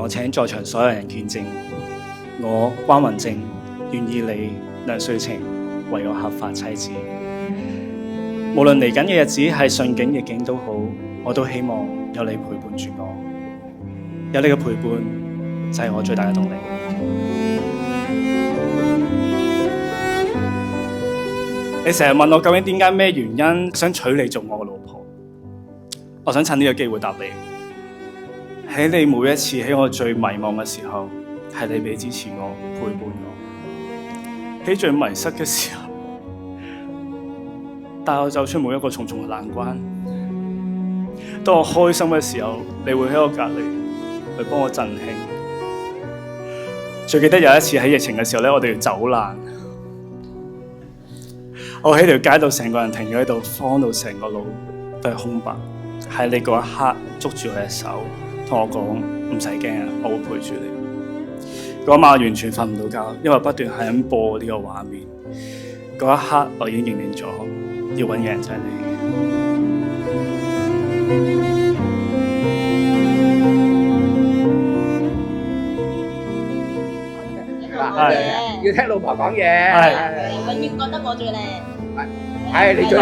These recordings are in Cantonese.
我請在場所有人見證，我關雲靜願意你梁瑞晴為我合法妻子。無論嚟緊嘅日子係順境逆境都好，我都希望有你陪伴住我。有你嘅陪伴就係我最大嘅動力。你成日問我究竟點解咩原因想娶你做我嘅老婆？我想趁呢個機會答你。喺你每一次喺我最迷茫嘅時候，係你俾支持我、陪伴我；喺最迷失嘅時候，帶我走出每一個重重嘅難關。當我開心嘅時候，你會喺我隔離去幫我振興。最記得有一次喺疫情嘅時候咧，我哋要走難，我喺條街度成個人停咗喺度，慌到成個腦都係空白。喺你嗰一刻捉住我嘅手，同我講唔使驚啊，我會陪住你。嗰晚完全瞓唔到覺，因為不斷係咁播呢個畫面。嗰一刻我已經認定咗，要揾嘅人就係你。要聽老婆講嘢。永遠覺得我最靚。係你最靚。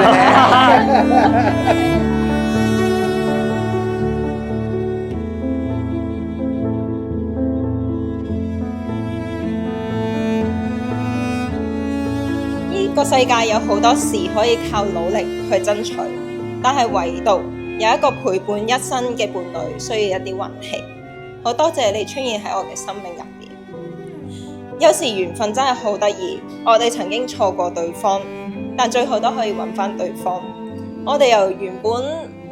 呢個世界有好多事可以靠努力去爭取，但係唯獨有一個陪伴一生嘅伴侶需要一啲運氣。好多謝你出現喺我嘅生命入面。有時緣分真係好得意，我哋曾經錯過對方，但最後都可以揾翻對方。我哋由原本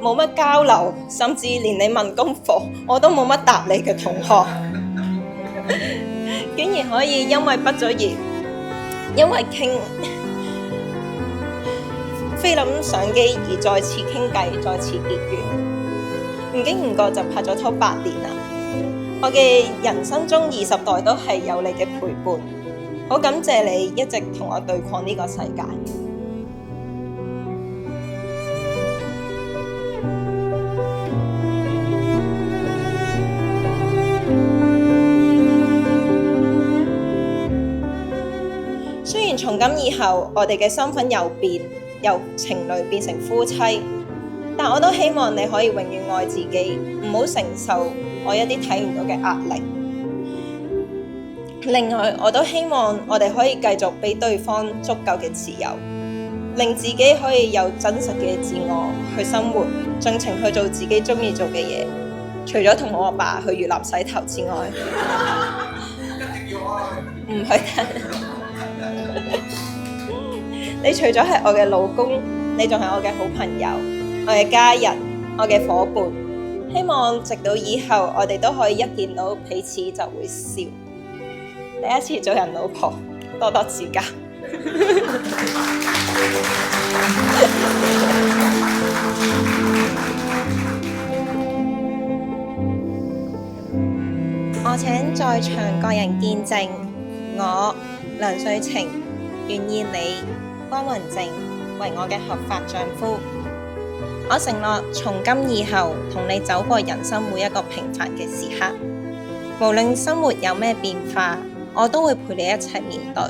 冇乜交流，甚至連你問功課我都冇乜答你嘅同學，竟然可以因為畢咗業，因為傾菲林相機而再次傾偈，再次結緣。唔經唔覺就拍咗拖8年啦。我嘅人生中20代都係有你嘅陪伴，好感謝你一直同我對抗呢個世界。雖然從今以後我哋嘅身份有變，由情侶變成夫妻，但我都希望你可以永遠愛自己，唔好承受我一啲睇唔到嘅壓力。另外，我都希望我哋可以繼續俾對方足夠嘅自由，令自己可以有真實嘅自我去生活，盡情去做自己中意做嘅嘢。除咗同我阿爸去越南洗頭之外，唔去得。你除咗係我嘅老公，你仲係我嘅好朋友，我嘅家人，我嘅夥伴。希望直到以後，我哋都可以一見到彼此就會笑。第一次做人老婆，多多指教。我請在場各人見證，我梁瑞晴願意你關雲靜為我嘅合法丈夫。我承諾從今以後同你走過人生每一個平凡嘅時刻，無論生活有咩變化，我都會陪你一齊面對，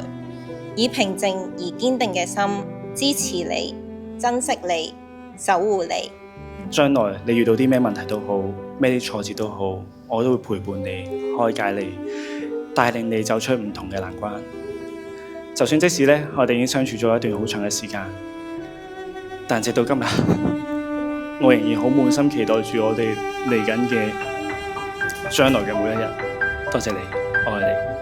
以平靜而堅定嘅心支持你、珍惜你、守護你。將來你遇到啲咩問題都好，咩啲挫折都好，我都會陪伴你、開解你、帶領你走出唔同嘅難關。就算即使我哋已經相處咗一段好長嘅時間，但直到今日，我仍然好滿心期待住我哋嚟緊嘅將來嘅每一日。多謝你，我愛你。